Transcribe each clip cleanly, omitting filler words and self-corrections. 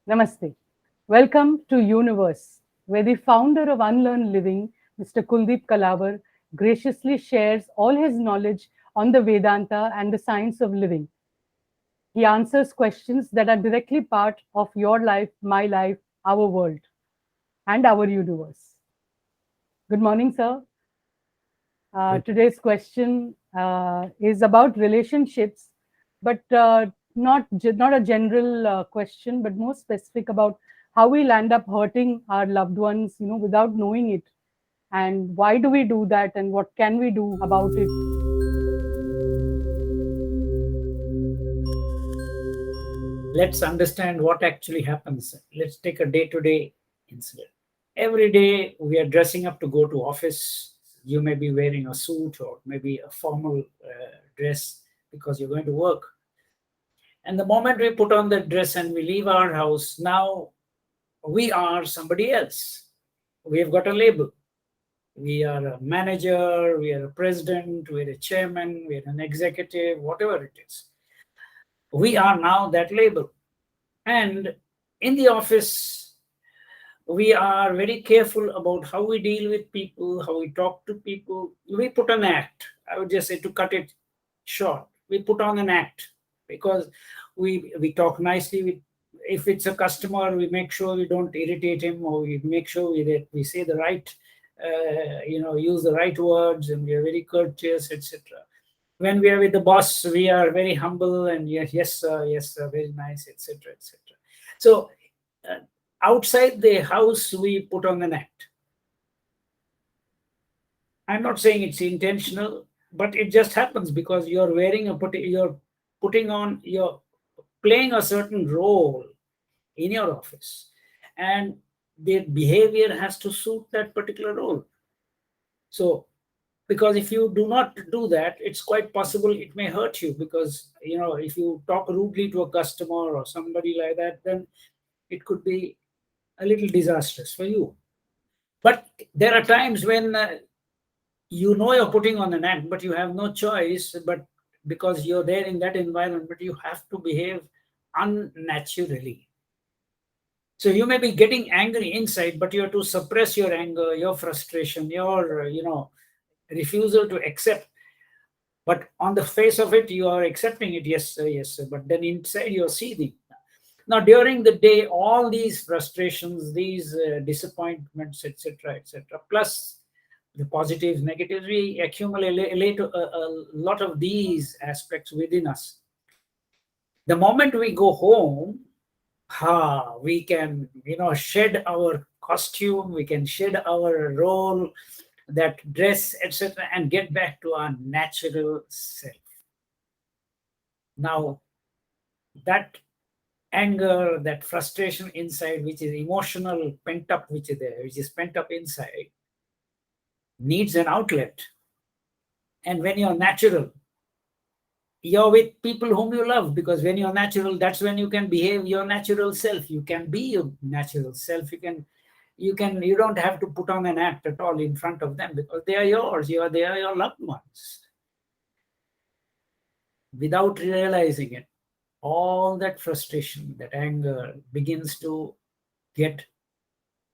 Namaste. Welcome to Universe, where the founder of Unlearn Living, Mr. Kuldeep Kalavar, graciously shares all his knowledge on the Vedanta and the science of living. He answers questions that are directly part of your life, my life, our world, and our universe. Good morning, sir. Today's question is about relationships, but not a general question, but more specific about how we land up hurting our loved ones, without knowing it, and why do we do that, and what can we do about it? Let's understand what actually happens. Let's take a day-to-day incident. Every day we are dressing up to go to office. You may be wearing a suit or maybe a formal dress because you're going to work. And the moment we put on that dress and we leave our house, now we are somebody else. We have got a label. We are a manager, we are a president, we are a chairman, we are an executive, whatever it is. We are now that label. And in the office, we are very careful about how we deal with people, how we talk to people. We put an act. I would just say, to cut it short, we put on an act because we talk nicely. If it's a customer, we make sure we don't irritate him, or we make sure we say the right, use the right words, and we are very courteous, etc. When we are with the boss, we are very humble and yes sir, very nice, etc., etc. So uh, outside the house, we put on an act. I'm not saying it's intentional, but it just happens because you're putting on, you're playing a certain role in your office, and the behavior has to suit that particular role. So because if you do not do that, it's quite possible it may hurt you, because if you talk rudely to a customer or somebody like that, then it could be a little disastrous for you. But there are times when you're putting on an act, but you have no choice, but because you're there in that environment, but you have to behave unnaturally. So you may be getting angry inside, but you have to suppress your anger, your frustration, your refusal to accept. But on the face of it, you are accepting it, yes sir, yes sir, but then inside you're seething. Now during the day, all these frustrations, these disappointments, etc., etc., plus the positives, negatives, we accumulate a lot of these aspects within us. The moment we go home, we can shed our costume, we can shed our role, that dress, etc., and get back to our natural self. Now that anger, that frustration inside, which is emotional pent up, which is pent up inside, needs an outlet. And when you're natural, you're with people whom you love, because when you're natural, that's when you can behave your natural self. You can be your natural self. You don't have to put on an act at all in front of them, because they are yours. They are your loved ones. Without realizing it, all that frustration, that anger begins to get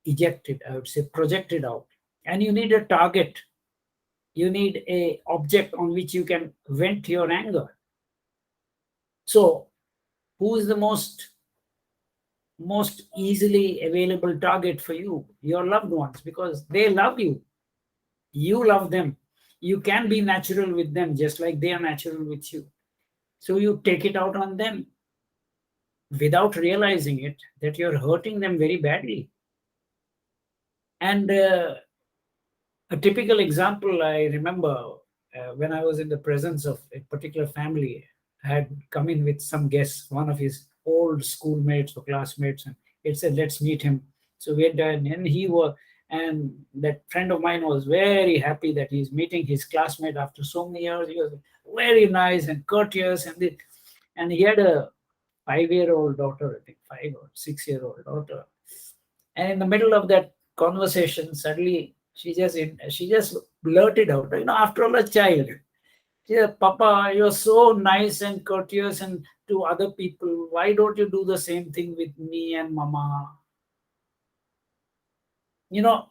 ejected, I would say projected out. And you need a target. You need a object on which you can vent your anger. So who is the most easily available target for you? Your loved ones, because they love you. You love them. You can be natural with them just like they are natural with you. So you take it out on them without realizing it, that you're hurting them very badly. And a typical example, I remember when I was in the presence of a particular family, I had come in with some guests, one of his old schoolmates or classmates, and it said, let's meet him. So we had done, and that friend of mine was very happy that he's meeting his classmate after so many years. He was very nice and courteous, and he had a 5-year-old daughter, I think 5 or 6-year-old daughter. And in the middle of that conversation, suddenly she just blurted out, after all, a child. Yeah, Papa, you're so nice and courteous and to other people. Why don't you do the same thing with me and Mama? You know,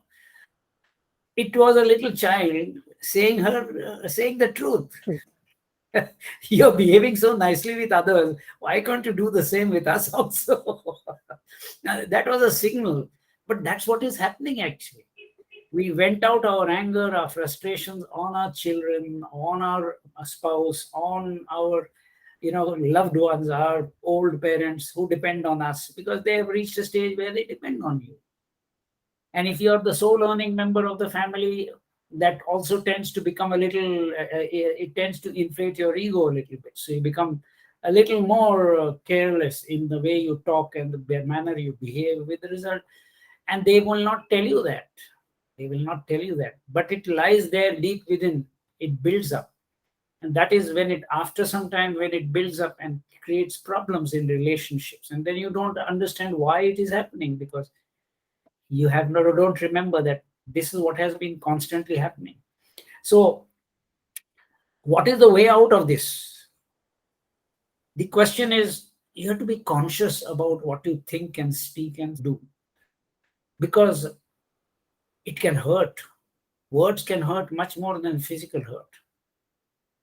it was a little child saying the truth. True. You're behaving so nicely with others. Why can't you do the same with us also? Now, that was a signal. But that's what is happening actually. We went out our anger, our frustrations on our children, on our spouse, on our loved ones, our old parents who depend on us because they have reached a stage where they depend on you. And if you're the sole earning member of the family, that also tends to become a little it tends to inflate your ego a little bit, so you become a little more careless in the way you talk and the manner you behave, with the result. And they will not tell you that. They will not tell you that, but it lies there deep within. It builds up, and that is when it, after some time, when it builds up and creates problems in relationships, and then you don't understand why it is happening, because you have not don't remember that this is what has been constantly happening. So what is the way out of this? The question is, you have to be conscious about what you think and speak and do, because it can hurt. Words can hurt much more than physical hurt.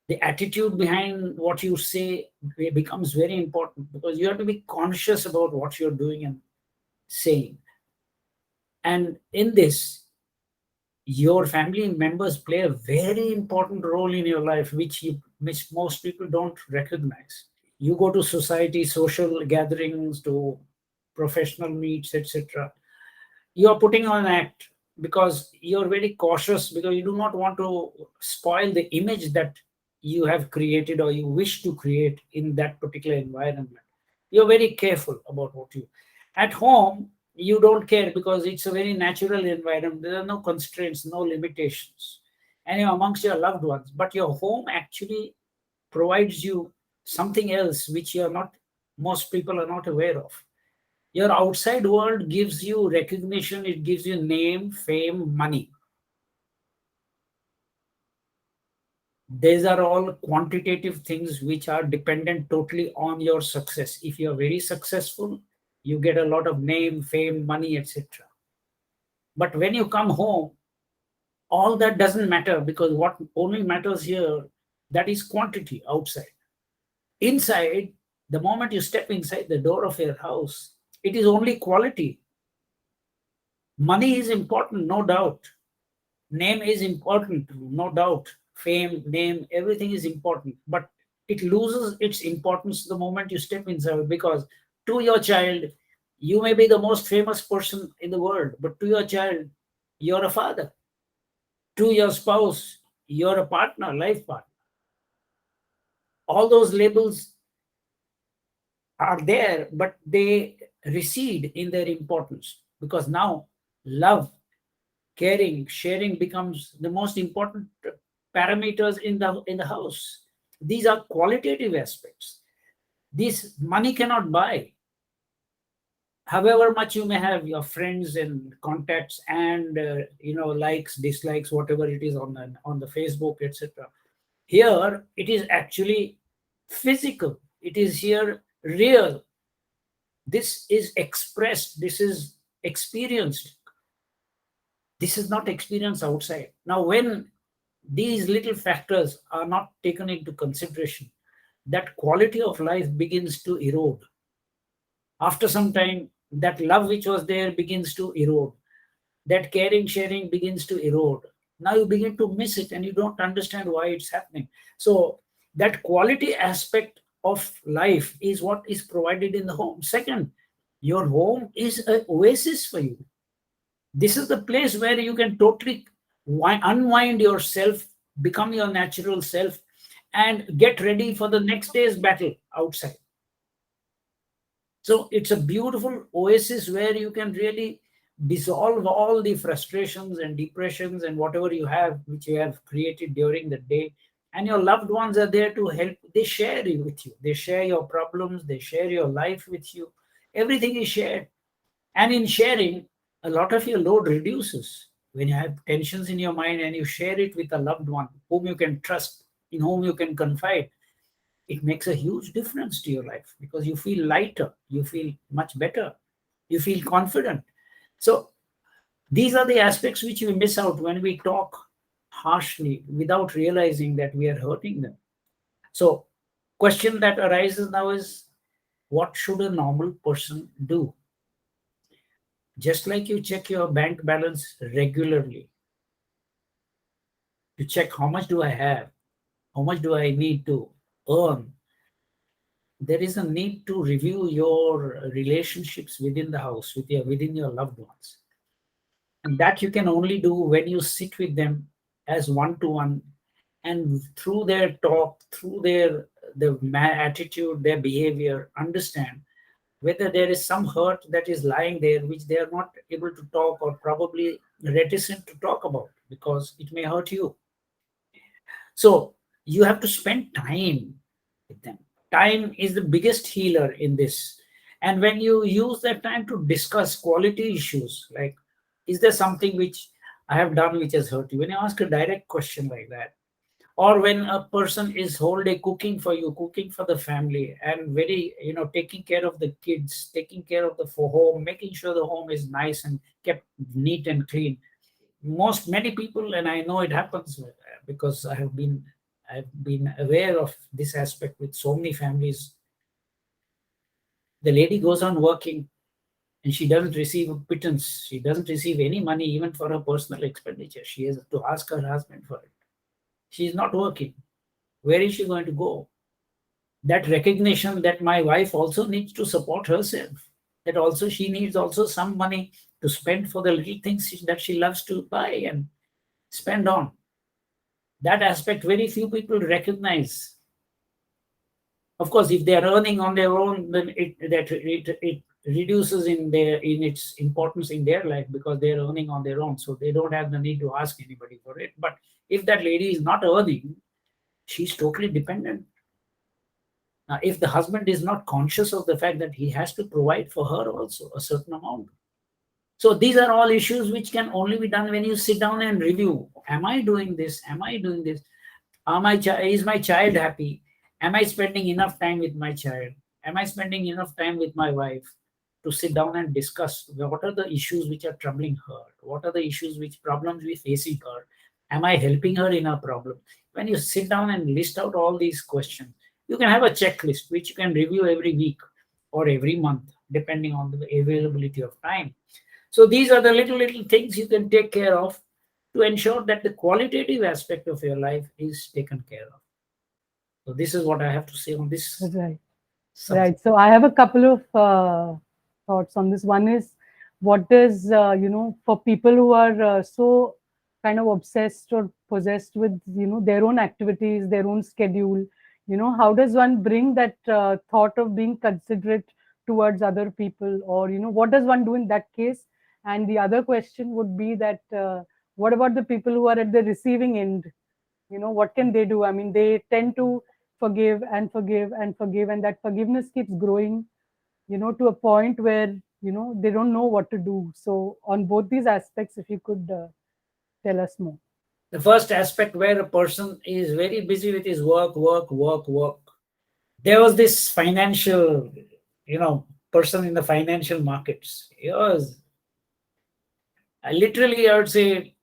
The attitude behind what you say becomes very important, because you have to be conscious about what you're doing and saying. And in this, your family members play a very important role in your life, which most people don't recognize. You go to society, social gatherings, to professional meets, etc. You are putting on an act because you're very cautious, because you do not want to spoil the image that you have created or you wish to create in that particular environment. You're very careful about what you. At home, you don't care because it's a very natural environment. There are no constraints, no limitations, and you're amongst your loved ones. But your home actually provides you something else which you're not, most people are not aware of. Your outside world gives you recognition, it gives you name, fame, money. These are all quantitative things which are dependent totally on your success. If you're very successful, you get a lot of name, fame, money, etc. But when you come home, all that doesn't matter, because what only matters here, that is quantity outside. Inside, the moment you step inside the door of your house, it is only quality. Money is important, no doubt. Name is important, no doubt. Fame, name, everything is important. But it loses its importance the moment you step inside, because to your child, you may be the most famous person in the world, but to your child, you're a father. To your spouse, you're a partner, life partner. All those labels are there, but they recede in their importance, because now love, caring, sharing becomes the most important parameters in the house. These are qualitative aspects. This money cannot buy. However much you may have your friends and contacts and likes, dislikes, whatever it is on the Facebook, etc. Here it is actually physical. It is here real. This is expressed. This is experienced. This is not experienced outside. Now, when these little factors are not taken into consideration, that quality of life begins to erode. After some time, that love which was there begins to erode. That caring, sharing begins to erode. Now you begin to miss it and you don't understand why it's happening. So, that quality aspect of life is what is provided in the home. Second, your home is an oasis for you. This is the place where you can totally unwind yourself, become your natural self, and get ready for the next day's battle outside. So it's a beautiful oasis where you can really dissolve all the frustrations and depressions and whatever you have, which you have created during the day. And your loved ones are there to help. They share you with you. They share your problems. They share your life with you. Everything is shared. And in sharing, a lot of your load reduces. When you have tensions in your mind and you share it with a loved one whom you can trust, in whom you can confide, it makes a huge difference to your life because you feel lighter, you feel much better, you feel confident. So these are the aspects which we miss out when we talk harshly without realizing that we are hurting them. So, question that arises now is, what should a normal person do? Just like you check your bank balance regularly, you check how much do I have, how much do I need to earn. There is a need to review your relationships within the house, within your loved ones. And that you can only do when you sit with them as one to one, and through their talk, through their attitude, their behavior, understand whether there is some hurt that is lying there which they are not able to talk or probably reticent to talk about because it may hurt you. So you have to spend time with them. Time is the biggest healer in this. And when you use that time to discuss quality issues, like, is there something which I have done which has hurt you? When you ask a direct question like that, or when a person is whole day cooking for you, cooking for the family, and very, taking care of the kids, taking care of the for home, making sure the home is nice and kept neat and clean. Many people, and I know it happens because I've been aware of this aspect with so many families. The lady goes on working and she doesn't receive a pittance. She doesn't receive any money even for her personal expenditure. She has to ask her husband for it. She is not working. Where is she going to go? That recognition that my wife also needs to support herself, that also she needs also some money to spend for the little things that she loves to buy and spend on. That aspect very few people recognize. Of course, if they are earning on their own, then it reduces in its importance in their life because they are earning on their own, so they don't have the need to ask anybody for it. But if that lady is not earning, she's totally dependent. Now, if the husband is not conscious of the fact that he has to provide for her also a certain amount. So these are all issues which can only be done when you sit down and review. Am I doing this? Am I doing this? Is my child happy? Am I spending enough time with my child? Am I spending enough time with my wife to sit down and discuss what are the issues which are troubling her? What are the issues, which problems we facing her? Am I helping her in her problem? When you sit down and list out all these questions, you can have a checklist which you can review every week or every month, depending on the availability of time. So these are the little things you can take care of to ensure that the qualitative aspect of your life is taken care of. So this is what I have to say on this Right. subject. Right. So I have a couple of thoughts on this. One is, what is, for people who are so kind of obsessed or possessed with, their own activities, their own schedule, how does one bring that thought of being considerate towards other people, or, what does one do in that case? And the other question would be that, what about the people who are at the receiving end? What can they do? I mean, they tend to forgive and forgive and forgive, and that forgiveness keeps growing, to a point where, they don't know what to do. So on both these aspects, if you could tell us more. The first aspect, where a person is very busy with his work, work, work, work. There was this financial, person in the financial markets. He was literally, I would say,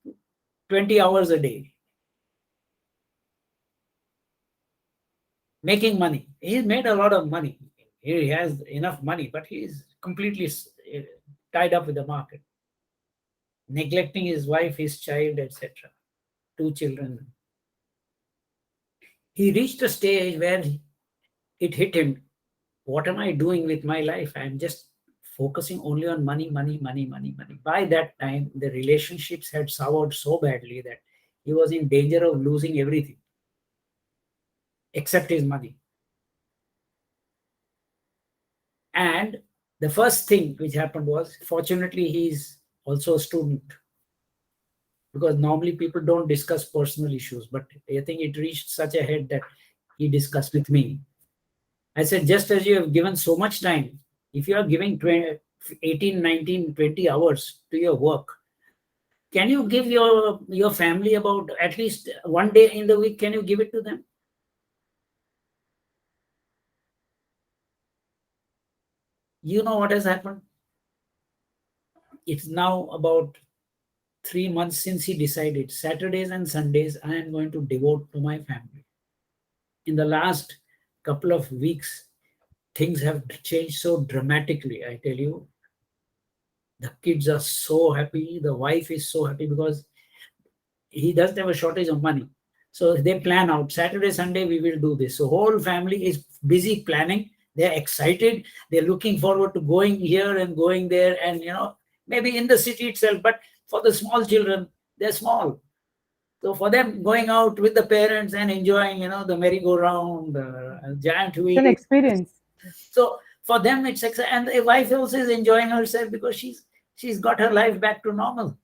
20 hours a day making money. He's made a lot of money. He has enough money, but he's completely tied up with the market, neglecting his wife, his child, etc. Two children. He reached a stage where it hit him. What am I doing with my life? I'm just focusing only on money, money, money, money, money. By that time, the relationships had soured so badly that he was in danger of losing everything except his money. And the first thing which happened was, fortunately, he's also a student, because normally people don't discuss personal issues. But I think it reached such a head that he discussed with me. I said, just as you have given so much time, if you are giving 20, 18, 19, 20 hours to your work, can you give your family about at least one day in the week? Can you give it to them? You know what has happened? It's now about 3 months since he decided Saturdays and Sundays I am going to devote to my family. In the last couple of weeks, things have changed so dramatically. I tell you, the kids are so happy, the wife is so happy because he doesn't have a shortage of money. So they plan out Saturday, Sunday, we will do this. So whole family is busy planning. They're excited. They're looking forward to going here and going there, and maybe in the city itself. But for the small children, they're small. So for them, going out with the parents and enjoying, the merry-go-round, giant It's an wheel. experience. So for them, it's exciting. And the wife also is enjoying herself because she's got her life back to normal.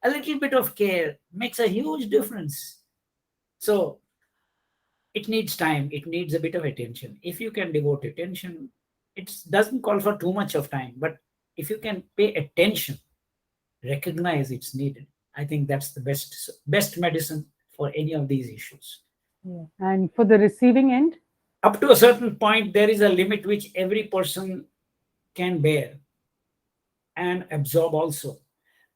A little bit of care makes a huge difference. So it needs time, it needs a bit of attention. If you can devote attention, it doesn't call for too much of time, but if you can pay attention, recognize it's needed, I think that's the best medicine for any of these issues. Yeah. And for the receiving end, Up to a certain point, there is a limit which every person can bear and absorb also,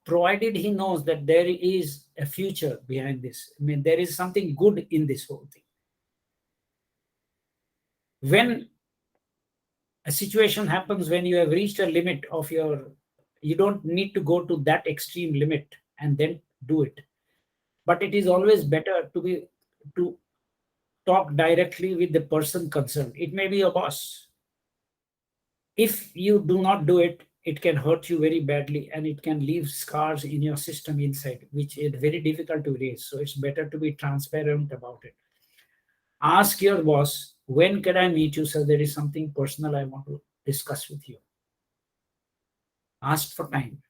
provided he knows that there is a future behind this. I mean, there is something good in this whole thing. When a situation happens, when you have reached a limit of your, you don't need to go to that extreme limit and then do it, but it is always better to talk directly with the person concerned. It may be your boss. If you do not do it, it can hurt you very badly and it can leave scars in your system inside, which is very difficult to erase. So it's better to be transparent about it. Ask your boss, when can I meet you, sir? There is something personal I want to discuss with you. Ask for time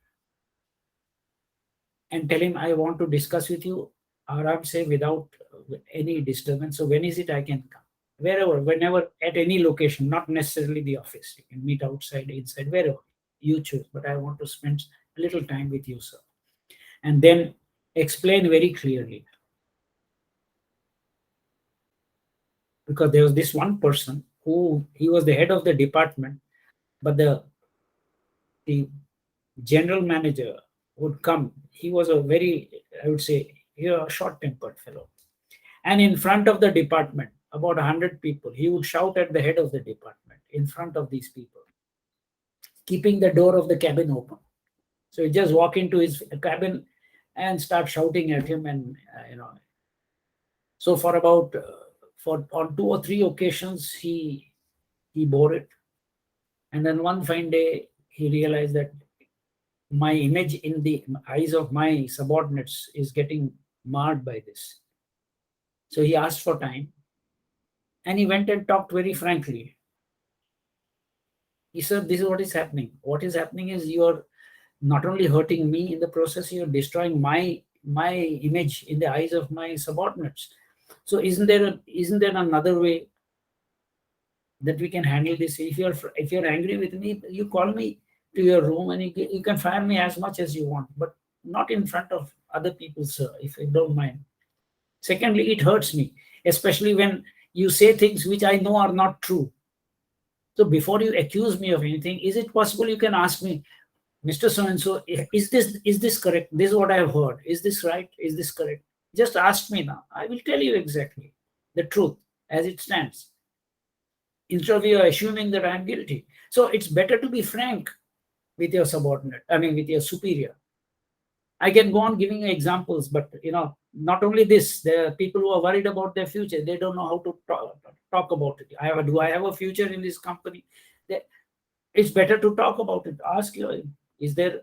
and tell him, I want to discuss with you, Aram say, without any disturbance. So when is it I can come? Wherever, whenever, at any location, not necessarily the office. You can meet outside, inside, wherever you choose. But I want to spend a little time with you, sir. And then explain very clearly. Because there was this one person who, he was the head of the department, but the general manager would come. He was a very, I would say, a short-tempered fellow. And in front of the department, about 100 people, he would shout at the head of the department in front of these people, keeping the door of the cabin open. So he just walk into his cabin and start shouting at him, and So for about for on 2 or 3 occasions, he bore it, and then one fine day he realized that my image in the eyes of my subordinates is getting marred by this. So he asked for time and he went and talked very frankly. He said, this is what is happening. What is happening is you are not only hurting me in the process, you are destroying my image in the eyes of my subordinates. So isn't there another way that we can handle this? If you're angry with me, you call me to your room and you can fire me as much as you want, but not in front of other people, sir, if you don't mind. Secondly, it hurts me, especially when you say things which I know are not true. So before you accuse me of anything, is it possible you can ask me, Mr. So-and-so, is this correct? This is what I have heard. Is this right? Is this correct? Just ask me now. I will tell you exactly the truth as it stands, instead of you assuming that I'm guilty. So it's better to be frank with your subordinate, with your superior. I can go on giving you examples, but not only this, there are people who are worried about their future. They don't know how to talk about it. Do I have a future in this company? It's better to talk about it. Ask your, is there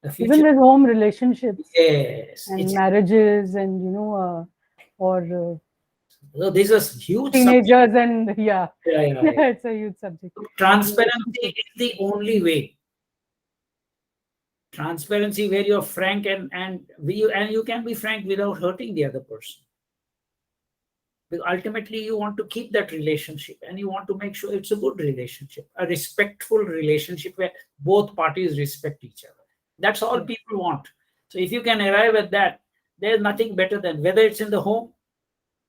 a future? even with home relationships, Yes, and marriages, and or so this is huge teenagers, subject. and Yeah. it's a huge subject. Transparency is the only way. Transparency where you're frank and you can be frank without hurting the other person. Because ultimately you want to keep that relationship and you want to make sure it's a good relationship, a respectful relationship where both parties respect each other. That's all people want. So if you can arrive at that, there's nothing better than, whether it's in the home,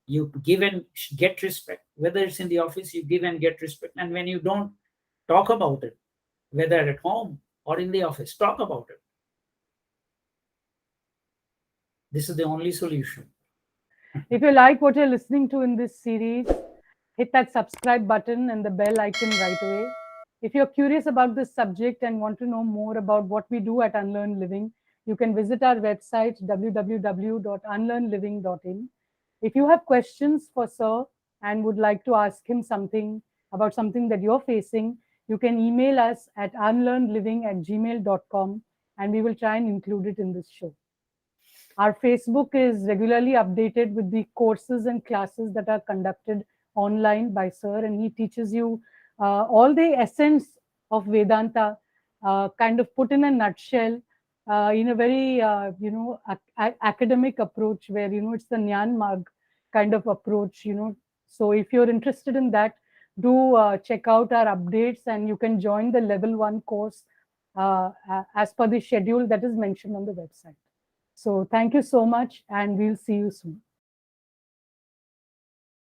you give and get respect, whether it's in the office, you give and get respect. And when you don't, Talk about it, whether at home or in the office. Talk about it. This is the only solution. If you like what you're listening to in this series, hit that subscribe button and the bell icon right away. If you're curious about this subject and want to know more about what we do at Unlearn Living, you can visit our website www.unlearnliving.in. If you have questions for Sir and would like to ask him something about something that you're facing, you can email us at unlearnliving@gmail.com and we will try and include it in this show. Our Facebook is regularly updated with the courses and classes that are conducted online by Sir, and he teaches you all the essence of Vedanta, kind of put in a nutshell, in a very academic approach, where it's the Nyan Marg kind of approach. So if you're interested in that, do check out our updates, and you can join the level 1 course as per the schedule that is mentioned on the website. So thank you so much, and we'll see you soon.